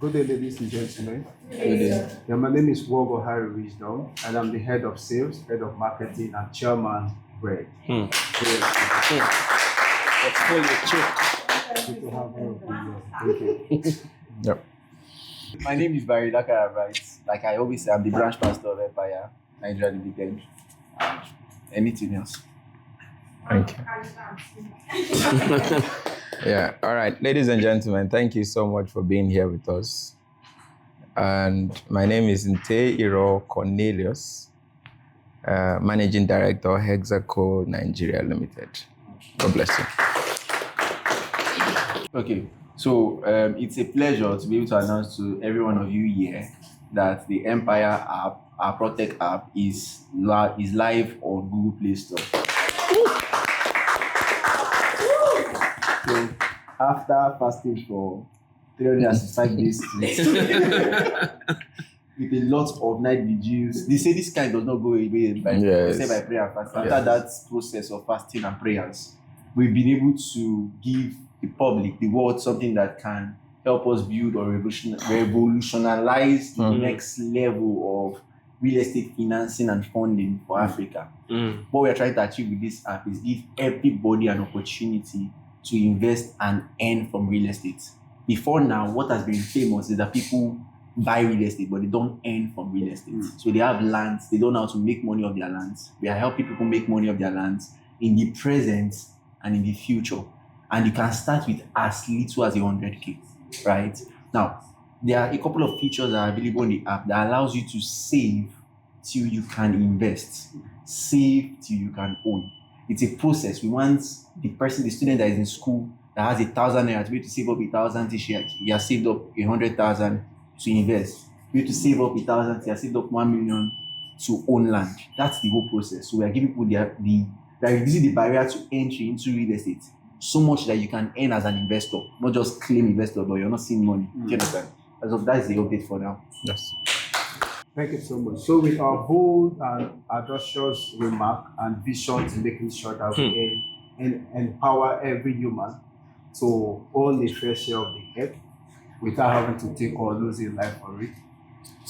Good day, ladies and gentlemen. Good day. Yeah, my name is Wogo Harry Wisdom, and I'm the head of sales, head of marketing, and chairman Bread. Good to have you. Thank you. Yep. My name is Barry, like I always say, I'm the branch pastor of Heirmpire, Nigeria Limited. Anything else? Thank you. Yeah, all right. Ladies and gentlemen, thank you so much for being here with us. And my name is Nte Iro Cornelius, Managing Director, Hexaco Nigeria Limited. God bless you. Okay, so it's a pleasure to be able to announce to every one of you here that the Heirmpire app, our Protect app, is live on Google Play Store. So after fasting for 365 days with a lot of night vigils, they say this kind does not go away by prayer and fasting. After that process of fasting and prayers, we've been able to give the public, the world, something that can help us build or revolutionize the next level of real estate financing and funding for Africa. What we are trying to achieve with this app is give everybody an opportunity to invest and earn from real estate. Before now, what has been famous is that people buy real estate, but they don't earn from real estate. So they have lands, they don't know how to make money of their lands. We are helping people make money of their lands in the present and in the future. And you can start with as little as 100K, right? Now, there are a couple of features that are available in the app that allows you to save till you can invest, save till you can own. It's a process. We want the student that is in school that has 1,000 naira to be able to save up 1,000 this year. He has saved up 100,000 to invest. We have to save up 1,000. He has saved up 1 million to own land. That's the whole process. So we are giving people we are reducing the barrier to entry into real estate so much that you can earn as an investor, not just claim investor, but you're not seeing money. Do you understand? As of that is the update for now. Yes. Thank you so much. So with our bold and audacious remark and vision to making sure that we empower every human to own a fair share of the earth without having to take or losing life for it.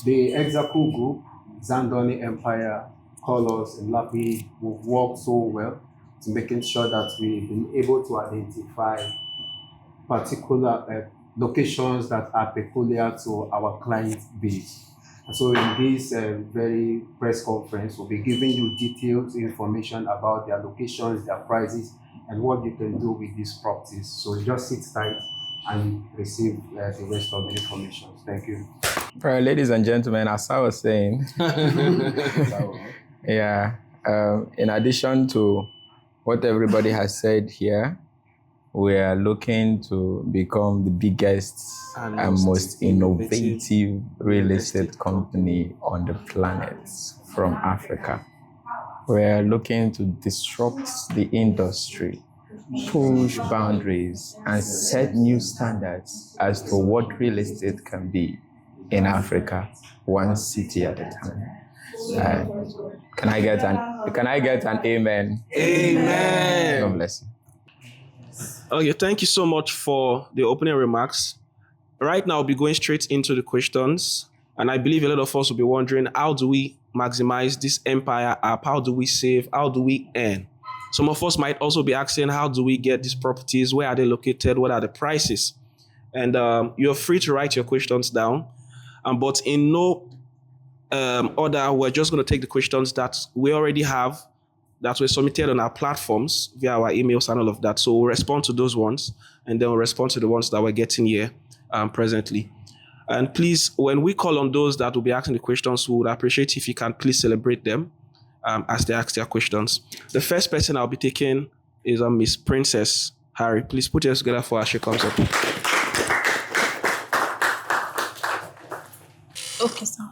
The Hexaco Group, Zandoni Heirmpire, Colors, and Lappy will work so well to making sure that we've been able to identify particular locations that are peculiar to our client base. And so in this very press conference, we'll be giving you detailed information about their locations, their prices, and what you can do with these properties. So just sit tight and receive the rest of the information. Thank you. All right, ladies and gentlemen, as I was saying, in addition to what everybody has said here, we are looking to become the biggest and most innovative real estate company on the planet from Africa. We are looking to disrupt the industry, push boundaries, and set new standards as to what real estate can be in Africa, one city at a time. Can I get an amen? Amen. God bless you. Okay, thank you so much for the opening remarks. Right now, I'll be going straight into the questions. And I believe a lot of us will be wondering, how do we maximize this Heirmpire app? How do we save? How do we earn? Some of us might also be asking, how do we get these properties? Where are they located? What are the prices? And you're free to write your questions down. But in no order, we're just going to take the questions that we already have that were submitted on our platforms via our emails and all of that. So we'll respond to those ones, and then we'll respond to the ones that we're getting here presently. And please, when we call on those that will be asking the questions, we would appreciate if you can please celebrate them as they ask their questions. The first person I'll be taking is Miss Princess Harry. Please put yours together for her. She comes up. Okay, so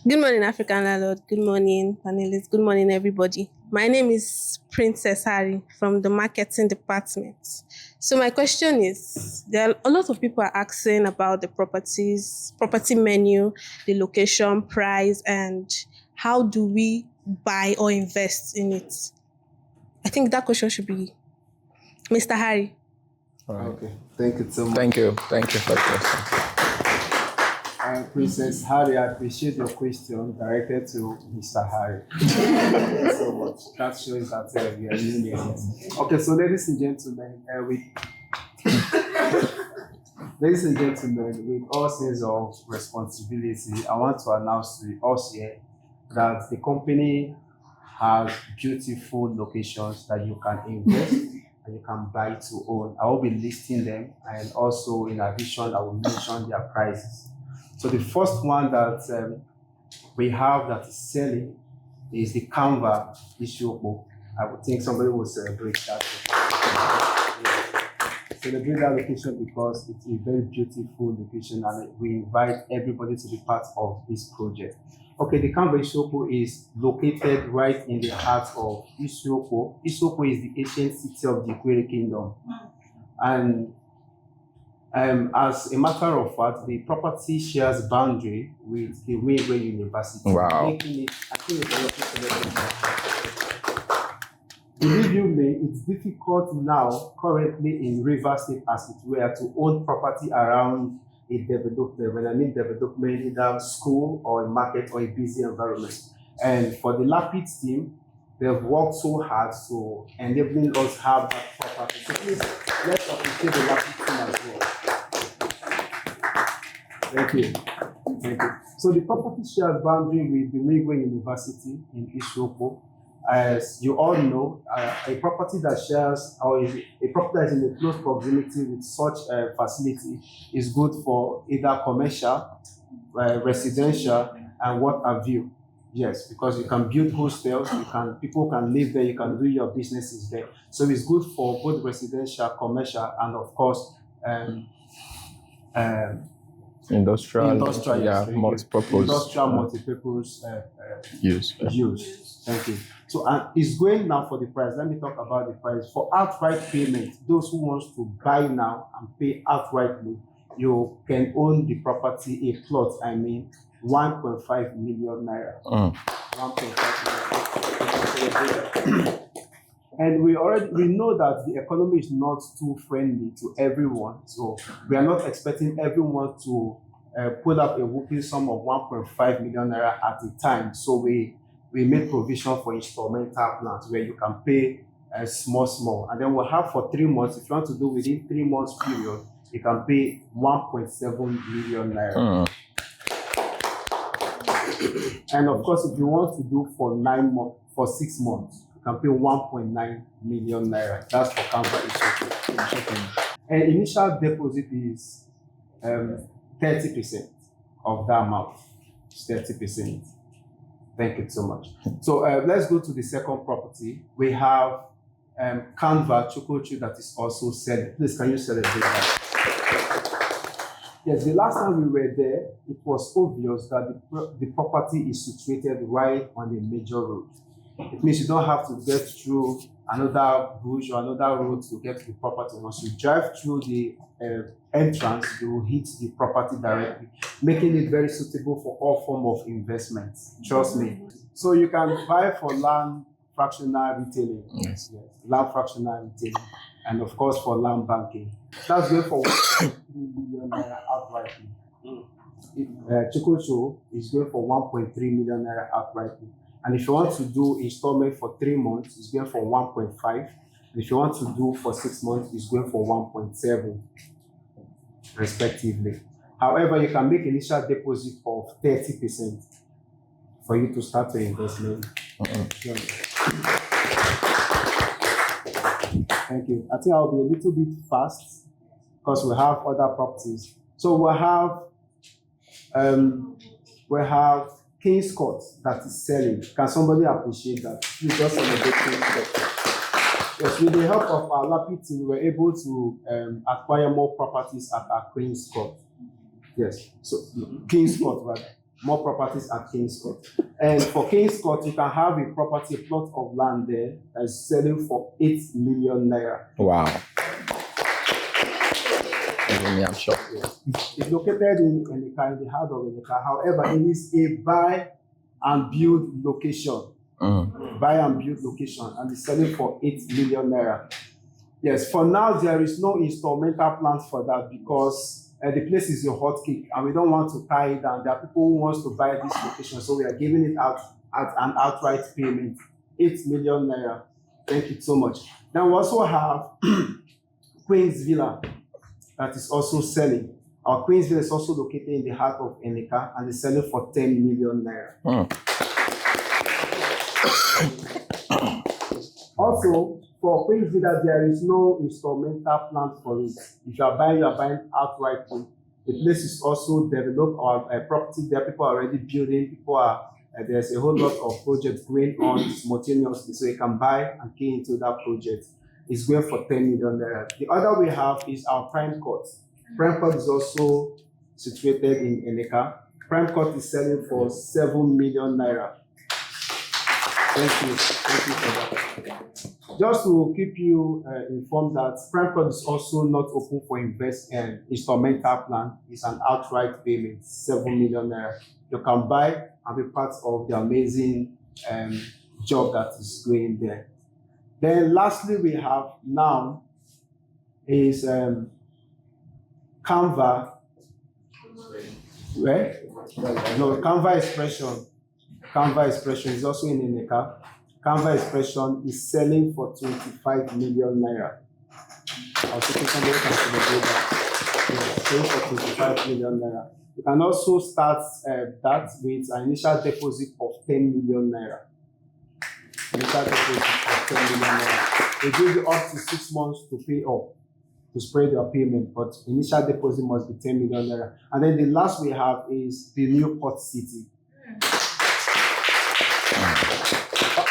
good morning, African Landlord. Good morning, panelists. Good morning, everybody. My name is Princess Harry from the marketing department. So my question is, there are a lot of people are asking about the property menu, the location, price, and how do we buy or invest in it? I think that question should be Mr. Harry. All right. Okay. Thank you so much. Thank you for the question. Princess Harry, I appreciate your question directed to Mr. Harry. Thank you so much. That shows that we are unions. Okay, so ladies and gentlemen, with all sense of responsibility, I want to announce to us here that the company has beautiful locations that you can invest and you can buy to own. I will be listing them, and also in addition, I will mention their prices. So the first one that we have that is selling is the Canva Ishopo. I would think somebody will celebrate that. Celebrate that location because it's a very beautiful location, and we invite everybody to be part of this project. Okay, the Canva Ishopo is located right in the heart of Ishopo. Ishopo is the ancient city of the Ikwere Kingdom. And as a matter of fact, the property shares boundary with the Heirmpire University. Wow. Making it, I think it's a lot. Believe you me, it's difficult now, currently in Rivers State, as it were, to own property around a development. When I mean development, either school or a market or a busy environment. And for the Lapid team, they've worked so hard to enabling us have that property. So please, let's appreciate the Lapid team as well. Thank you. Thank you. So the property shares boundary with the Heirmpire University in Ishopo. As you all know, a property that shares or a property that is in a close proximity with such a facility is good for either commercial, residential, and what have you. Yes, because you can build hostels, people can live there, you can do your businesses there. So it's good for both residential, commercial, and of course, industrial, yes, multi-purpose, industrial multi-purpose use. Thank you. So it's going now for the price. Let me talk about the price. For outright payment, those who want to buy now and pay outrightly, you can own the property, a plot, 1.5 million naira. 1.5 million. And we know that the economy is not too friendly to everyone. So we are not expecting everyone to pull up a whooping sum of 1.5 million naira at a time. So we made provision for instrumental plans where you can pay small. And then we'll have for 3 months. If you want to do within 3 months period, you can pay 1.7 million naira. And of course, if you want to do for 9 months, for 6 months, you can pay 1.9 million naira. That's for Canva Ishopo. And initial deposit is 30% of that amount. It's 30%. Thank you so much. So let's go to the second property. We have Canva Chokochu that is also selling. Please, can you celebrate that? Yes, the last time we were there, it was obvious that the property is situated right on the major road. It means you don't have to get through another bush or another road to get to the property. Once you drive through the entrance, you will hit the property directly, making it very suitable for all forms of investments. Trust me. So you can buy for land fractional retailing, yes, land fractional retailing, and of course for land banking. That's going for 1.3 million naira outrightly. Chokocho is going for 1.3 million naira outrightly. And if you want to do installment for 3 months, it's going for 1.5. And if you want to do for 6 months, it's going for 1.7, respectively. However, you can make initial deposit of 30% for you to start your investment. Thank you. I think I'll be a little bit fast because we have other properties. So we have King's Court that is selling. Can somebody appreciate that? Please just celebrate King's Court. Yes, with the help of our Lapid team, we were able to acquire more properties at our King's Court. Yes, so King's Court, rather. More properties at King's Court. And for King's Court, you can have a property, a plot of land there that is selling for 8 million naira. Wow. I'm sure. It's located in the heart of the car. However, it is a buy and build location. Buy and build location, and it's selling for 8 million naira. Yes, for now, there is no installmental plan for that because the place is your hot cake and we don't want to tie it down. There are people who wants to buy this location, so we are giving it out at an outright payment, 8 million naira. Thank you so much. Then we also have Queen's Villa that is also selling. Our Queen's Villa is also located in the heart of Eneka and is selling for 10 million naira. Also, for Queen's Villa, there is no installmental plan for it. If you are buying outright. The place is also developed or property there. People are already building. People are there's a whole lot of projects going on simultaneously, so you can buy and key into that project. It's going for 10 million naira. The other we have is our Prime Court. Prime Court is also situated in Eneka. Prime Court is selling for 7 million naira. Thank you for that. Just to keep you informed that Prime Court is also not open for installmental plan. It's an outright payment, 7 million naira. You can buy and be part of the amazing job that is going there. Then lastly, we have now is Canva. Where? No, Canva Expression. Canva Expression is also in Eneka. Canva Expression is selling for 25 million naira. I'll take somebody can celebrate that. It's selling for 25 million naira. You can also start that with an initial deposit of 10 million naira. Initial deposit of 10 million naira. They give you up to 6 months to pay up, to spread your payment, but initial deposit must be 10 million naira. And then the last we have is the new port city.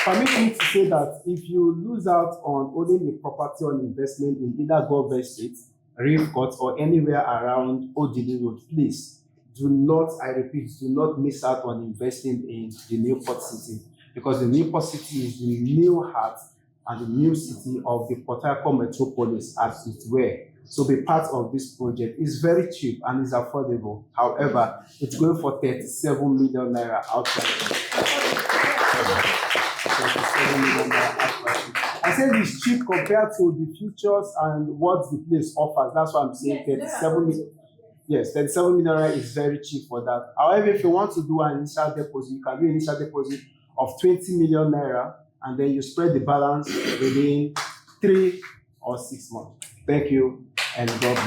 Permit me to say that if you lose out on owning a property or investment in either Government Street, Reef Court, or anywhere around Odili Road, please do not, I repeat, do not miss out on investing in the new port city, because the new port city is the new heart and the new city of the Port Harcourt metropolis as it were. So be part of this project. It's very cheap and it's affordable. However, it's going for 37 million naira outright. I said it's cheap compared to the futures and what the place offers. That's why I'm saying 37 million. Yes, 37 million is very cheap for that. However, if you want to do an initial deposit, you can do an initial deposit of 20 million naira and then you spread the balance within 3 or 6 months. Thank you and God bless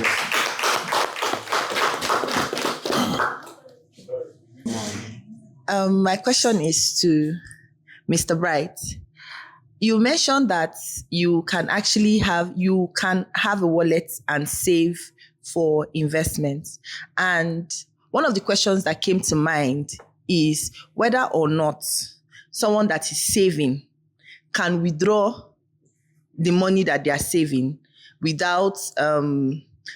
you. My question is to Mr. Bright. You mentioned that you can have a wallet and save for investments. And one of the questions that came to mind is whether or not someone that is saving can withdraw the money that they are saving without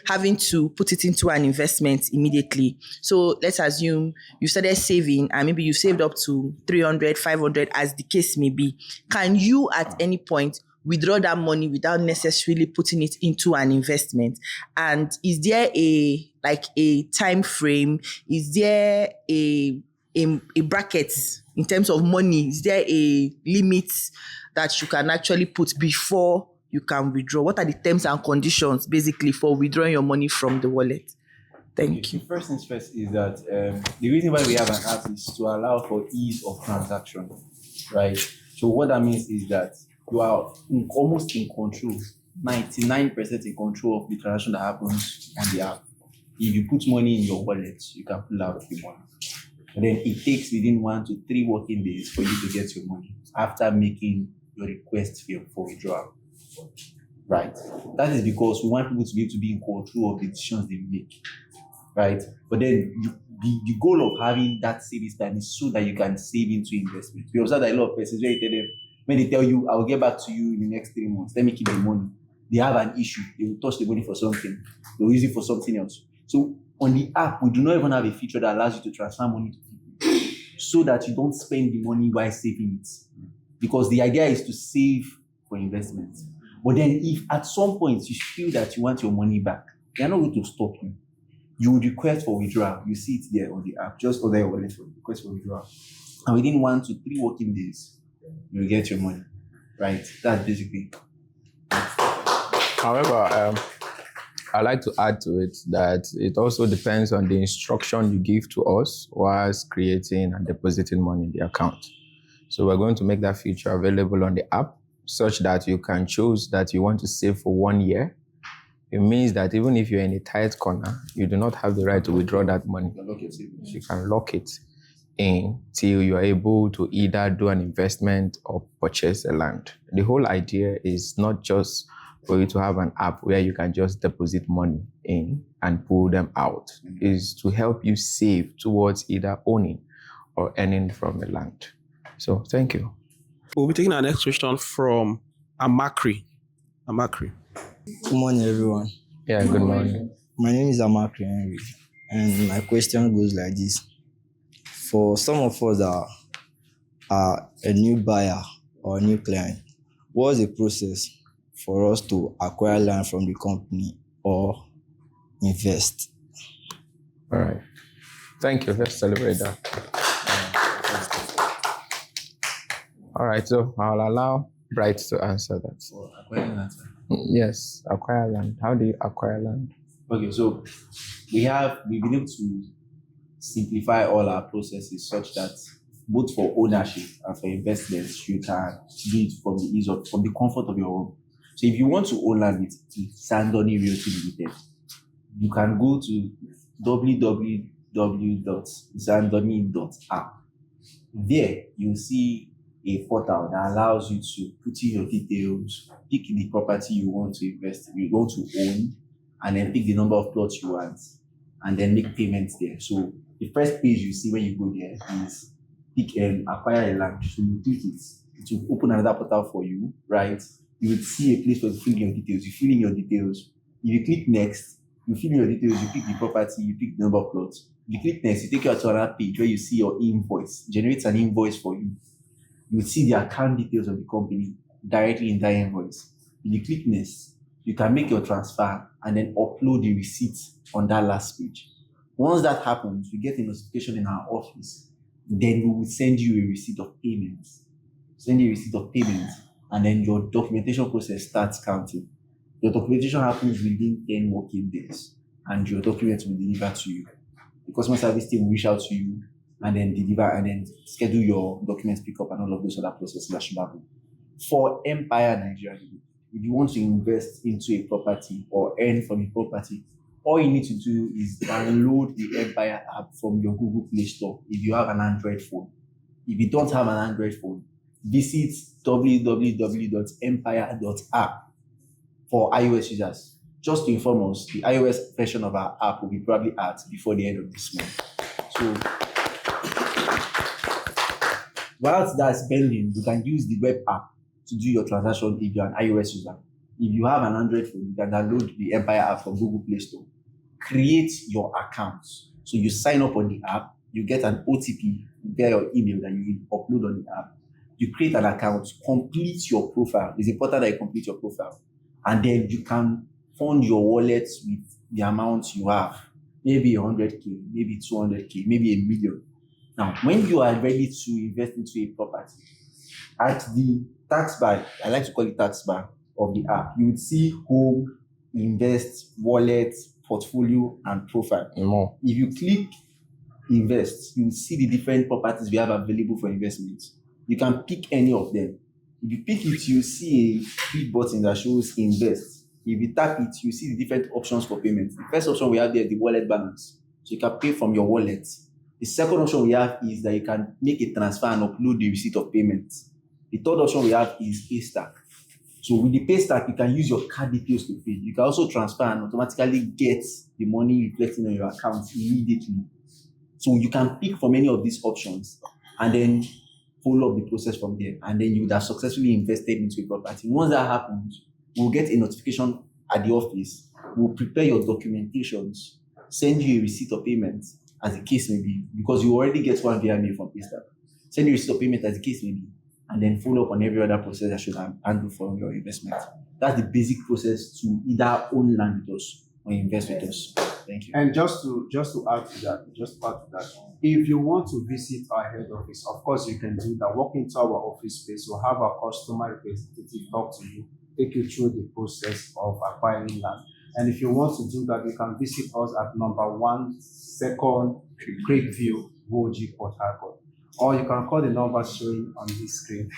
having to put it into an investment immediately. So let's assume you started saving and maybe you saved up to 300, 500 as the case may be. Can you at any point withdraw that money without necessarily putting it into an investment? And is there a time frame? Is there a bracket in terms of money? Is there a limit that you can actually put before you can withdraw? What are the terms and conditions basically for withdrawing your money from the wallet? Thank you. First things first is that the reason why we have an app is to allow for ease of transaction, right? So what that means is that you are almost in control, 99% in control of the transaction that happens on the app. If you put money in your wallet, you can pull out the money. And then it takes within 1 to 3 working days for you to get your money after making your request for withdrawal. Right? That is because we want people to be able to be in control of the decisions they make. Right? But then the goal of having that savings plan is so that you can save into investment. We observe that a lot of persons, when they tell you, I will get back to you in the next 3 months, let me keep the money. They have an issue. They will touch the money for something. They will use it for something else. So on the app, we do not even have a feature that allows you to transfer money to people so that you don't spend the money while saving it. Because the idea is to save for investment. But then if at some point you feel that you want your money back, they are not going to stop you. You would request for withdrawal. You see it there on the app. Just order your wallet for request for withdrawal. And within 1 to 3 working days, you will get your money. Right? That's basically. However, I'd like to add to it that it also depends on the instruction you give to us whilst creating and depositing money in the account. So we're going to make that feature available on the app such that you can choose that you want to save for 1 year. It means that even if you're in a tight corner, you do not have the right to withdraw that money. You can lock it in till you are able to either do an investment or purchase a land. The whole idea is not just for you to have an app where you can just deposit money in and pull them out. Is to help you save towards either owning or earning from the land. So thank you. We'll be taking our next question from Amakri. Amakri. Good morning, everyone. Yeah, good morning. My name is Amakri Henry, and my question goes like this. For some of us that are a new buyer or a new client, what's the process for us to acquire land from the company or invest? All right. Thank you. Let's celebrate that. All right, so I'll allow Bright to answer that. Yes, acquire land. How do you acquire land? Okay, so we've been able to simplify all our processes such that both for ownership and for investments, you can do it from the comfort of your home. So if you want to own land with Sandoni Realty Limited, you can go to www.sandoni.app. There you'll see a portal that allows you to put in your details, pick the property you want to invest in, you want to own, and then pick the number of plots you want, and then make payments there. So the first page you see when you go there is pick acquire a land. So you click it. It will open another portal for you, right? You will see a place for you to fill in your details. You fill in your details. If you click next, you fill in your details, you pick the property, you pick the number of plots. If you click next, you take you to another page where you see your invoice, generates an invoice for you. You will see the account details of the company directly in that invoice. If you click next, you can make your transfer and then upload the receipt on that last page. Once that happens, we get a notification in our office. Then we will send you a receipt of payment. And then your documentation process starts counting. Your documentation happens within 10 working days, and your documents will be delivered to you. The customer service team will reach out to you and then deliver and then schedule your documents pickup and all of those other processes that should happen. For Heirmpire Nigeria, if you want to invest into a property or earn from a property, all you need to do is download the Heirmpire app from your Google Play Store if you have an Android phone. If you don't have an Android phone, visit www.heirmpire.app for iOS users. Just to inform us, the iOS version of our app will be probably out before the end of this month. So, whilst that's pending, you can use the web app to do your transaction if you're an iOS user. If you have an Android phone, you can download the Heirmpire app from Google Play Store. Create your account. So you sign up on the app, you get an OTP via your email that you will upload on the app. You create an account, complete your profile. It's important that you complete your profile. And then you can fund your wallet with the amount you have. Maybe 100K, maybe 200K, maybe $1 million. Now, when you are ready to invest into a property, at the tax bar, I like to call it tax bar of the app, you would see home, invest, wallet, portfolio, and profile. More. If you click invest, you will see the different properties we have available for investment. You can pick any of them. If you pick it, you see a click button that shows invest. If you tap it, you see the different options for payment. The first option we have there is the wallet balance. So you can pay from your wallet. The second option we have is that you can make a transfer and upload the receipt of payment. The third option we have is Paystack. So with the Paystack, you can use your card details to pay. You can also transfer and automatically get the money reflecting on your account immediately. So you can pick from any of these options and then follow up the process from there. And then you would have successfully invested into a property. Once that happens, we'll get a notification at the office. We'll prepare your documentations, send you a receipt of payment as the case may be, because you already get one via mail from Paystack. Send you a receipt of payment as the case may be, and then follow up on every other process that should handle for your investment. That's the basic process to either own land with us or invest with us. Thank you. And just to add to that, if you want to visit our head office, of course you can do that. Walk into our office space, we'll have our customer representative talk to you, take you through the process of acquiring land. And if you want to do that, you can visit us at number 1, 2nd Creek View, Woji, Port Harcourt. Or you can call the number showing on this screen.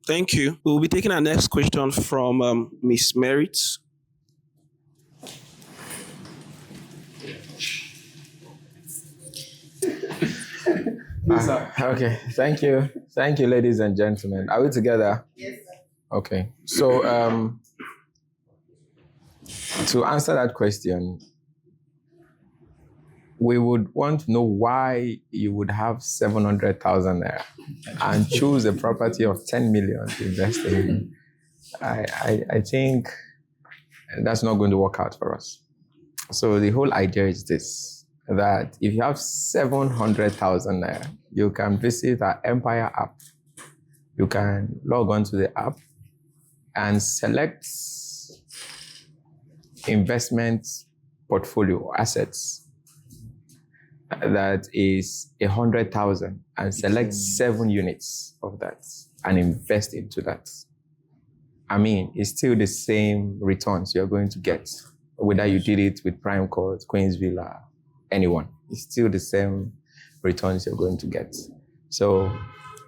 Thank you. We'll be taking our next question from Miss Merritt. Okay, thank you. Thank you, ladies and gentlemen. Are we together? Yes, sir. Okay, so to answer that question, we would want to know why you would have 700,000 there and choose a property of 10 million to invest in. I think that's not going to work out for us. So the whole idea is this, that if you have 700,000 there, you can visit our Heirmpire app. You can log on to the app and select investment portfolio assets that is 100,000 and select 7 units of that and invest into that. I mean, it's still the same returns you're going to get, whether you did it with Prime Court, Queen's Villa, anyone. It's still the same returns you're going to get. So,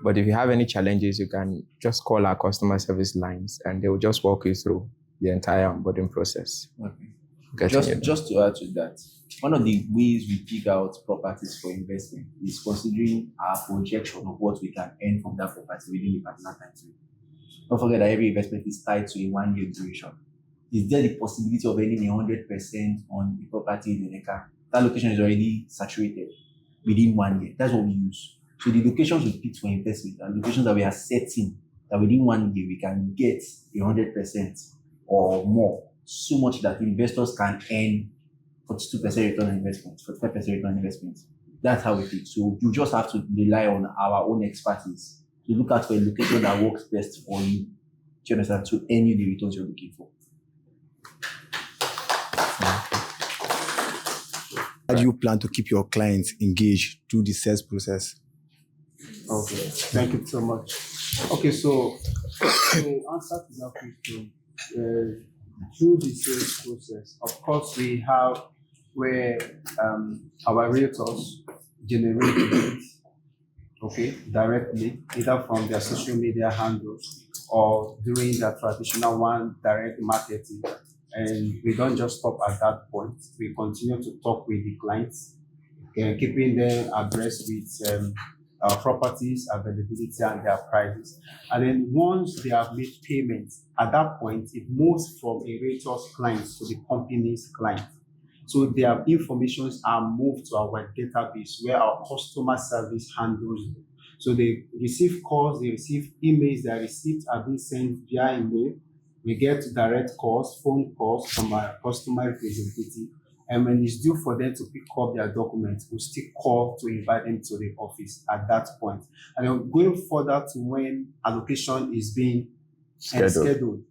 but if you have any challenges, you can just call our customer service lines and they will just walk you through the entire onboarding process. Okay. Just to add to that, one of the ways we pick out properties for investment is considering our projection of what we can earn from that property within a particular time frame. Don't forget that every investment is tied to a 1-year duration. Is there the possibility of earning 100% on the property in the Neka? That location is already saturated within 1 year. That's what we use. So the locations we pick for investment are locations that we are setting that within 1 year we can get 100% or more, so much that investors can earn 42% return on investment, 45% return on investment. That's how we think. So you just have to rely on our own expertise to look out for a location that works best for you. Do you understand? To earn you the returns you're looking for. How do you plan to keep your clients engaged through the sales process? Okay, thank you so much. Okay, so to answer to that question, through the sales process, of course, we have where our realtors generate leads, okay, directly, either from their social media handles or during their traditional one, direct marketing. And we don't just stop at that point. We continue to talk with the clients, keeping them abreast with our properties, availability, and their prices. And then once they have made payments, at that point, it moves from a realtor's clients to the company's client. So their informations are moved to our database where our customer service handles them. So they receive calls, they receive emails, their receipts are being sent via email. We get direct calls, phone calls from our customer representative. And when it's due for them to pick up their documents, we'll still call to invite them to the office at that point. And then going further to when allocation is being scheduled,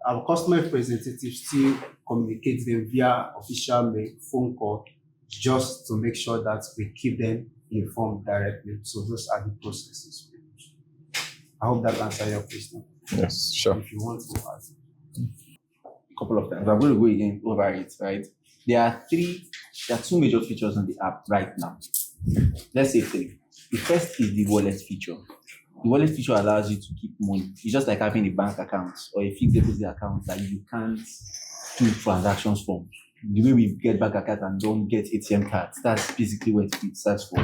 our customer representative still communicates them via official mail, phone call, just to make sure that we keep them informed directly. So those are the processes. I hope that answers your question. Yes, sure. If you want to ask. A couple of times. I'm going to go again over it, right? There are 2 major features on the app right now. Let's say 3. The first is the wallet feature. The wallet feature allows you to keep money. It's just like having a bank account or a fixed deposit account that you can't do transactions from. The way we get bank account and don't get ATM cards, that's basically what it stands for.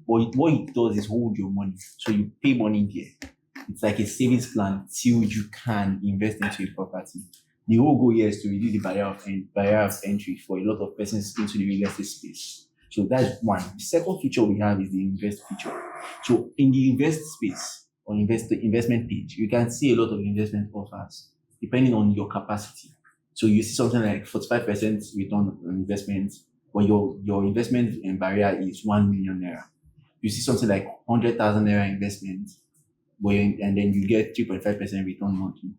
But what it does is hold your money. So you pay money there. It's like a savings plan till you can invest into a property. The whole goal here is to reduce the barrier of entry for a lot of persons into the real estate space. So that's one. The second feature we have is the invest feature. So in the invest space or investment page, you can see a lot of investment offers depending on your capacity. So you see something like 45% return on investment, but your investment barrier is 1 million naira. You see something like 100,000 naira investment, and then you get 3.5% return monthly.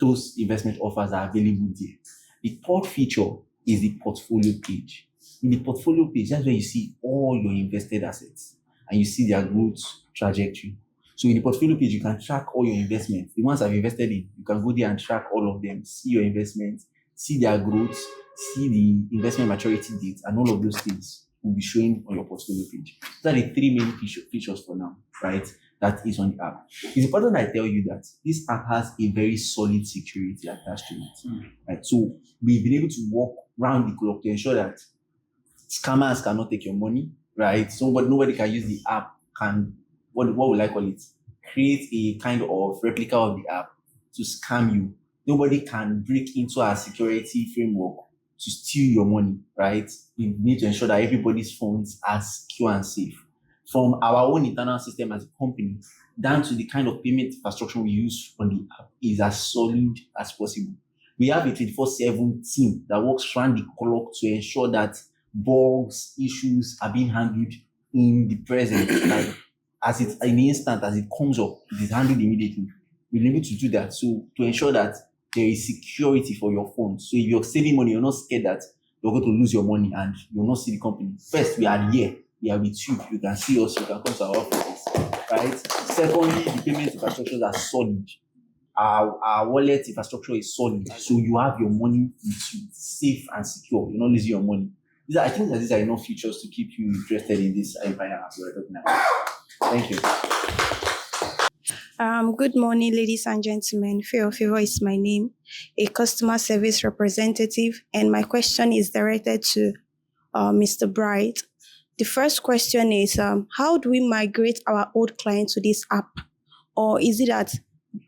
Those investment offers are available there. The third feature is the portfolio page. In the portfolio page, that's where you see all your invested assets and you see their growth trajectory. So in the portfolio page, you can track all your investments. The ones I've invested in, you can go there and track all of them, see your investments, see their growth, see the investment maturity date, and all of those things will be showing on your portfolio page. Those are the three main features for now, right? That is on the app. It's important I tell you that this app has a very solid security attached to it. Right? So we've been able to walk around the clock to ensure that scammers cannot take your money, right? So but nobody can use the app, can what will I call it? Create a kind of replica of the app to scam you. Nobody can break into our security framework to steal your money, right? We need to ensure that everybody's phones are secure and safe. From our own internal system as a company down to the kind of payment infrastructure we use on the app is as solid as possible. We have a 24/7 team that works around the clock to ensure that bugs, issues are being handled in the present, like as it in the instant as it comes up, it is handled immediately. We're able to do that. So to ensure that there is security for your phone. So if you're saving money, you're not scared that you're going to lose your money and you'll not see the company. First, we are here. We are with you. You can see us. You can come to our offices, right? Secondly, the payment infrastructures are solid. Our wallet infrastructure is solid. So you have your money with you, safe and secure. You're not losing your money. I think that these are enough features to keep you interested in this Heirmpire app we're talking about. Thank you. Good morning, ladies and gentlemen. Favor is my name, a customer service representative, and my question is directed to Mr. Bright. The first question is, how do we migrate our old clients to this app? Or is it that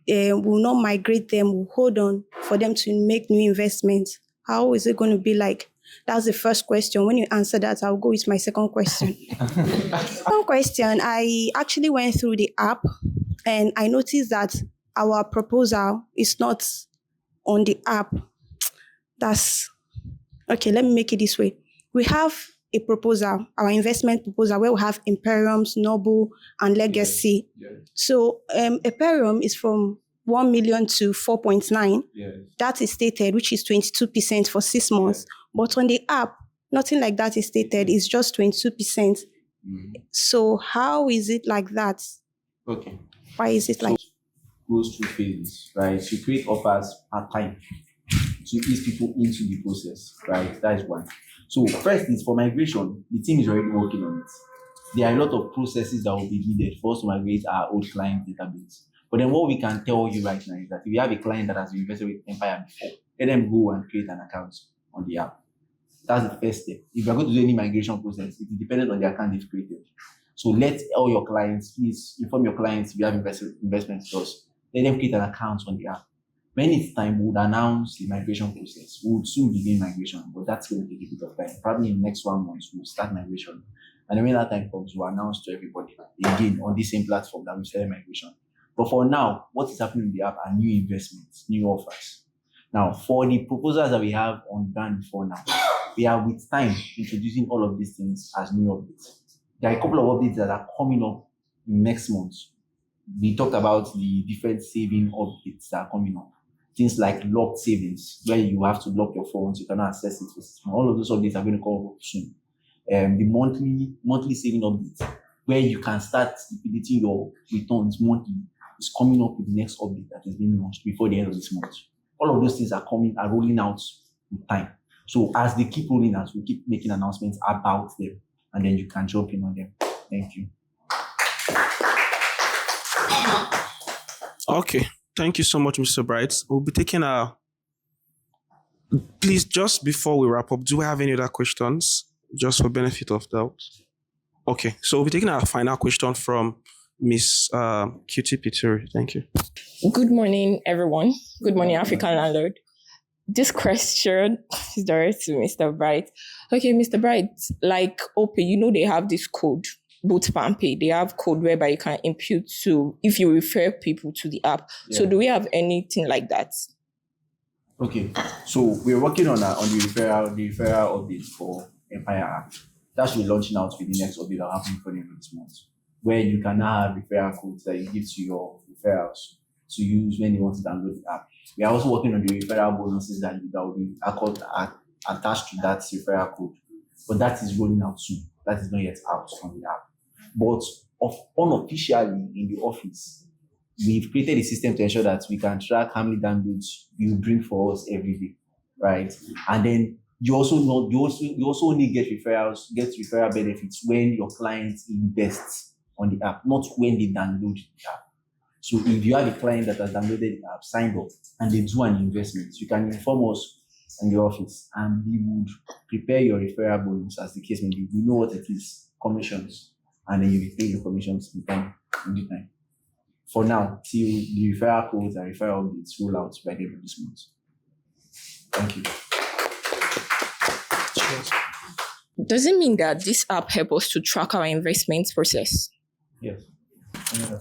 we'll not migrate them, we'll hold on for them to make new investments? How is it going to be like? That's the first question. When you answer that, I'll go with my second question. Second question, I actually went through the app and I noticed that our proposal is not on the app. Okay, let me make it this way. We have a proposal, our investment proposal, where we have Imperiums, Noble, and Legacy. Yes. So Imperium is from 1 million to 4.9. Yes. That is stated, which is 22% for 6 months. Yes. But on the app, nothing like that is stated. It's just 22%. Mm-hmm. So how is it like that? Okay. Why is it like? Goes through phases, right? You create offers at time to ease people into the process, right? That is one. So first is for migration, the team is already working on it. There are a lot of processes that will be needed for us to migrate our old client database. But then what we can tell you right now is that if you have a client that has been invested with Heirmpire before, let them go and create an account on the app. That's the first step. If you're going to do any migration process, it is dependent on the account they've created. So let all your clients, please inform your clients if you have investments with us. Let them create an account on the app. When it's time, we would announce the migration process. We would soon begin migration, but that's going to take a bit of time. Probably in the next 1 month, we'll start migration. And then when that time comes, we'll announce to everybody again on the same platform that we started migration. But for now, what is happening in the app are new investments, new offers. Now, for the proposals that we have on brand for now, we are with time introducing all of these things as new updates. There are a couple of updates that are coming up next month. We talked about the different saving updates that are coming up. Things like locked savings, where you have to lock your phones, you cannot access it. All of those updates are going to come up soon. The monthly saving updates, where you can start liquidating your returns monthly, is coming up with the next update that is being launched before the end of this month. All of those things are rolling out with time. So as they keep rolling out, we keep making announcements about them, and then you can jump in on them. Thank you. Okay. Thank you so much, Mr. Bright. We'll be taking please, just before we wrap up, do we have any other questions? Just for benefit of doubt. Okay, so we'll be taking our final question from Miss QT Pituri. Thank you. Good morning, everyone. Good morning, African landlord. This question is direct to Mr. Bright. Okay, Mr. Bright, like OPay, they have this code. Both PalmPay, they have code whereby you can impute to if you refer people to the app. Yeah. So do we have anything like that? Okay, so we're working on the referral update for Heirmpire app. That should be launching out with the next update that will happen for the end of this month, where you can now have referral codes that you give to your referrals to use when you want to download the app. We are also working on the referral bonuses that will be attached to that referral code, but that is rolling out soon. That is not yet out on the app. But unofficially in the office, we've created a system to ensure that we can track how many downloads you bring for us every day, right? And then you also only get referral benefits when your clients invest on the app, not when they download the app. So if you have a client that has downloaded the app, signed up, and they do an investment, you can inform us in the office, and we would prepare your referral bonus as the case may be. We know what it is, commissions, and then you will pay your commissions in time. For now, till the referral codes and referral updates roll out by the end of this month. Thank you. Cheers. Does it mean that this app helps us to track our investment process? Yes.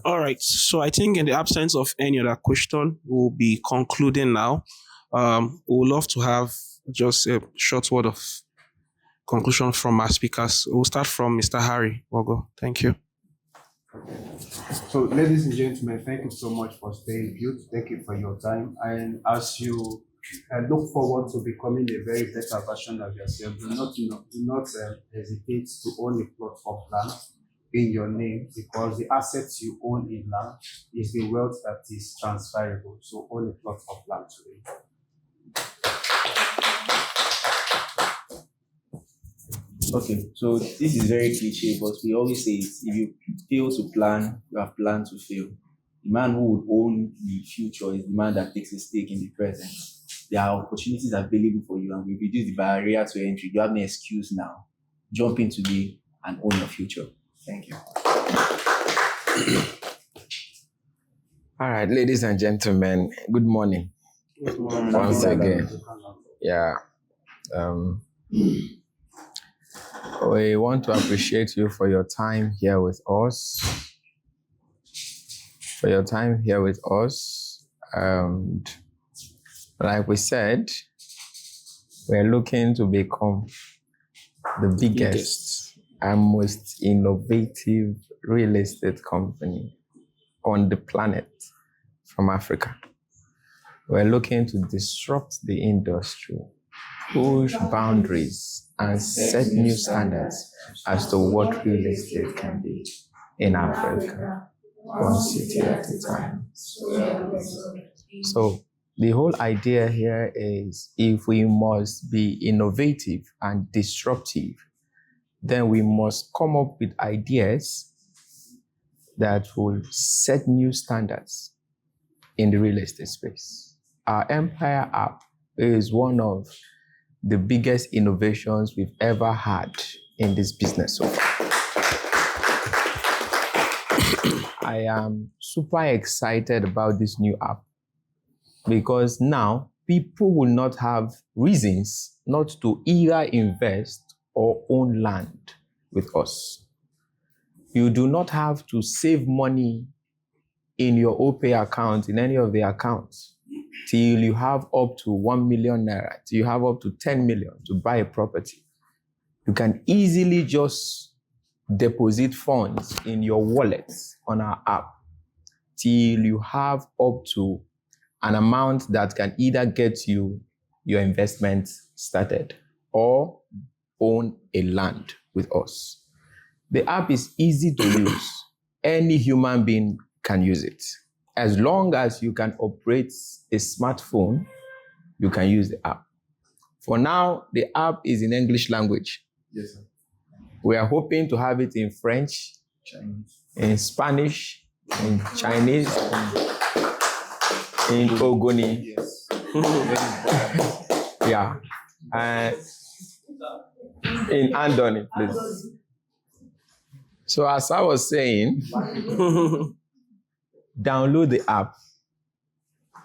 All right. So I think in the absence of any other question, we'll be concluding now. We would love to have just a short word of conclusion from our speakers. We'll start from Mr. Harry Wogo. Thank you. So, ladies and gentlemen, thank you so much for staying tuned. Thank you for your time. And as you look forward to becoming a very better version of yourself, do not hesitate to own a plot of land in your name, because the assets you own in land is the wealth that is transferable. So, own a plot of land today. Okay, so this is very cliche, but we always say it. If you fail to plan, you have planned to fail. The man who would own the future is the man that takes a stake in the present. There are opportunities available for you, and we reduce the barrier to entry. You have no excuse now. Jump in today and own your future. Thank you. All right, ladies and gentlemen, good morning. Good morning. Once again. Yeah. We want to appreciate you for your time here with us. And like we said, we're looking to become the biggest and most innovative real estate company on the planet from Africa. We're looking to disrupt the industry, push boundaries, and set new standards as to what real estate can be in Africa, one city at a time. So the whole idea here is, if we must be innovative and disruptive, then we must come up with ideas that will set new standards in the real estate space. Our Heirmpire app is one of the biggest innovations we've ever had in this business so far. I am super excited about this new app, because now people will not have reasons not to either invest or own land with us. You do not have to save money in your OPay account, in any of the accounts, till you have up to 1 million naira, till you have up to 10 million to buy a property. You can easily just deposit funds in your wallet on our app till you have up to an amount that can either get you your investment started or own a land with us. The app is easy to use. Any human being can use it. As long as you can operate a smartphone, you can use the app. For now, the app is in English language. Yes, sir. We are hoping to have it in French, Chinese, in Spanish, in Chinese, in Ogoni. Yes. Yeah. And in Andoni, please. So as I was saying, download the app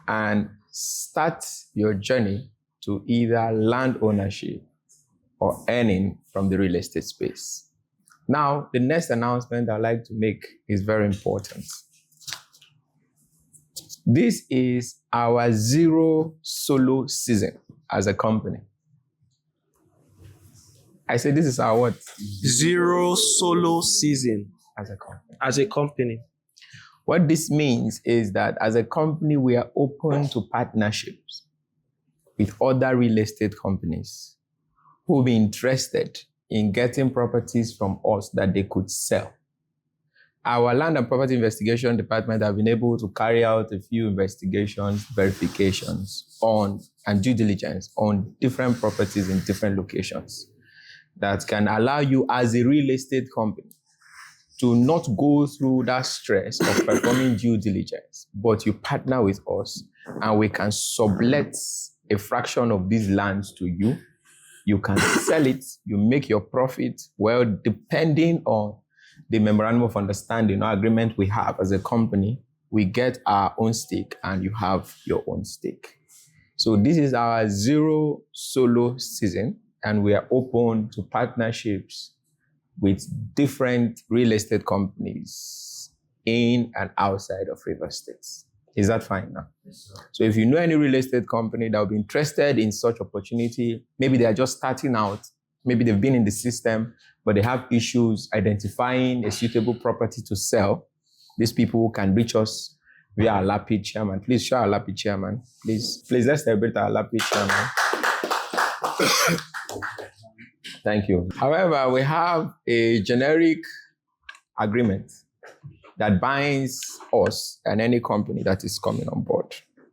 and start your journey to either land ownership or earning from the real estate space. Now, the next announcement I'd like to make is very important. This is our zero solo season as a company. I said this is our what? Zero solo season as a company. What this means is that as a company, we are open to partnerships with other real estate companies who will be interested in getting properties from us that they could sell Our land and property investigation department have been able to carry out a few investigations, verifications on and due diligence on different properties in different locations that can allow you as a real estate company to not go through that stress of performing due diligence, but you partner with us and we can sublet a fraction of these lands to you. You can sell it, you make your profit, well, depending on the memorandum of understanding or agreement we have as a company, we get our own stake and you have your own stake. So this is our zero solo season, and we are open to partnerships with different real estate companies in and outside of River States. Is that fine now? Yes, sir. So if you know any real estate company that will be interested in such opportunity, maybe they are just starting out, maybe they've been in the system, but they have issues identifying a suitable property to sell, these people can reach us via our LAPI chairman. Please show our LAPI chairman. Please, let's celebrate our LAPI chairman. Thank you. However, we have a generic agreement that binds us and any company that is coming on board.